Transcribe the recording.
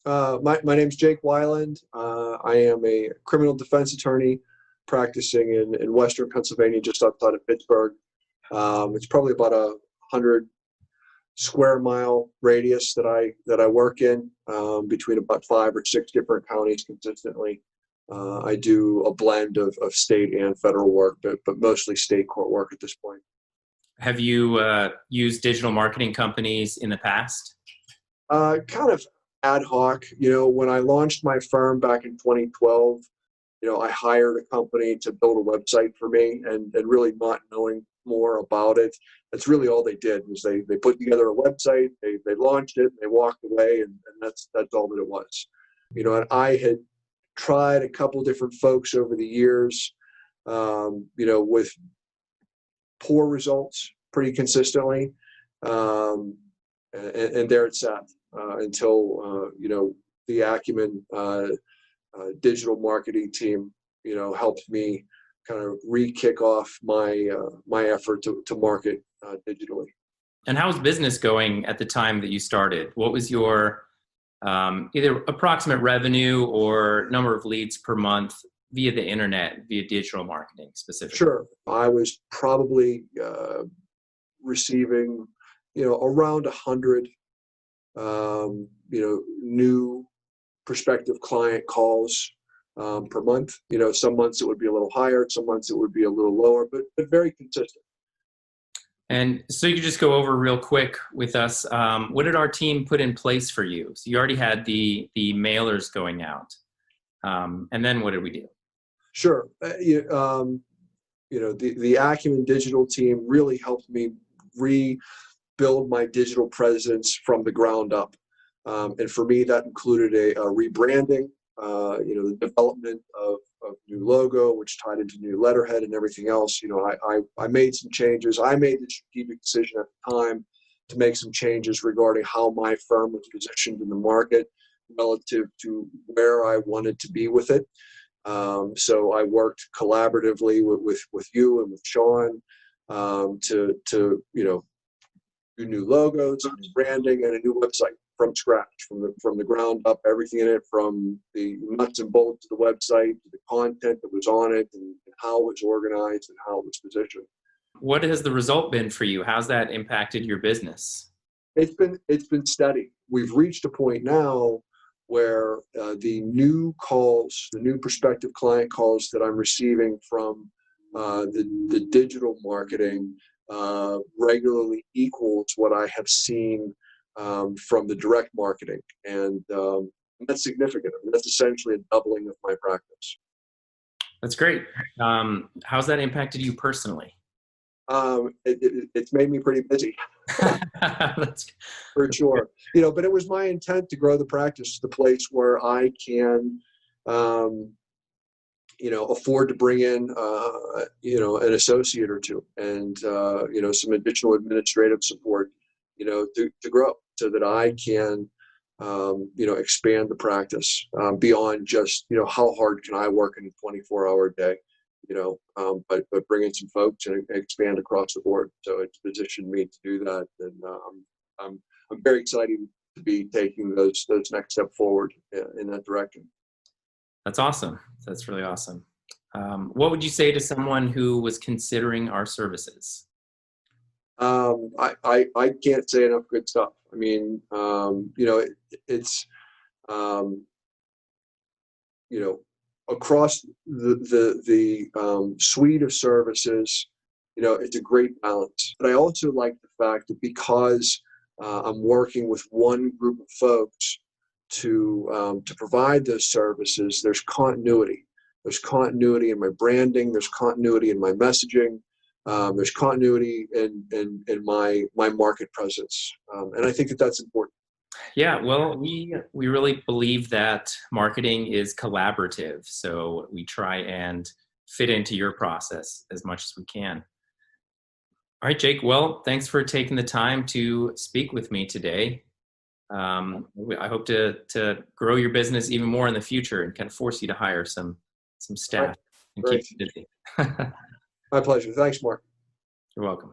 My name's Jake Weiland. I am a criminal defense attorney practicing in Western Pennsylvania, just outside of Pittsburgh. It's probably about 100 square mile radius that I work in, between about 5 or 6 different counties consistently. I do a blend of state and federal work, but mostly state court work at this point. Have you used digital marketing companies in the past? Kind of ad hoc. When I launched my firm back in 2012, I hired a company to build a website for me, and really not knowing more about it. That's really all they did was they put together a website, they launched it, and they walked away, and that's all that it was. And I had tried a couple different folks over the years, with poor results pretty consistently. And there it sat until the Acumen digital marketing team helped me kind of re-kick off my effort to market digitally. And how was business going at the time that you started? What was your either approximate revenue or number of leads per month via the internet, via digital marketing specifically? Sure. I was probably receiving around 100 new prospective client calls per month. Some months it would be a little higher, some months it would be a little lower, but very consistent. And so you could just go over real quick with us, what did our team put in place for you? So you already had the mailers going out. And then what did we do? Sure. The Acumen digital team really helped me rebuild my digital presence from the ground up. And for me, that included a rebranding, the development of new logo, which tied into new letterhead and everything else. I made some changes. I made the strategic decision at the time to make some changes regarding how my firm was positioned in the market relative to where I wanted to be with it. So I worked collaboratively with you and with Sean to do new logos, new branding, and a new website from scratch, from the ground up, everything in it, from the nuts and bolts of the website to the content that was on it, and how it was organized and how it was positioned. What has the result been for you? How's that impacted your business? It's been steady. We've reached a point now where the new calls, the new prospective client calls that I'm receiving from the digital marketing regularly equals what I have seen from the direct marketing, and that's significant. I mean, that's essentially a doubling of my practice. That's great. How's that impacted you personally? It's made me pretty busy. That's For sure. But it was my intent to grow the practice to the place where I can, afford to bring in, an associate or two, and, some additional administrative support, to grow, so that I can, expand the practice beyond just, how hard can I work in a 24-hour day, but bring in some folks and expand across the board. So it's positioned me to do that, and I'm very excited to be taking those next step forward in that direction. That's awesome. That's really awesome. What would you say to someone who was considering our services? I can't say enough good stuff. I mean, it's across the suite of services, it's a great balance. But I also like the fact that because I'm working with one group of folks to provide those services, there's continuity. There's continuity in my branding. There's continuity in my messaging. There's continuity in my market presence, and I think that that's important. Yeah, well, we really believe that marketing is collaborative, so we try and fit into your process as much as we can. All right, Jake. Well, thanks for taking the time to speak with me today. I hope to grow your business even more in the future and kind of force you to hire some staff and keep you busy. My pleasure. Thanks, Mark. You're welcome.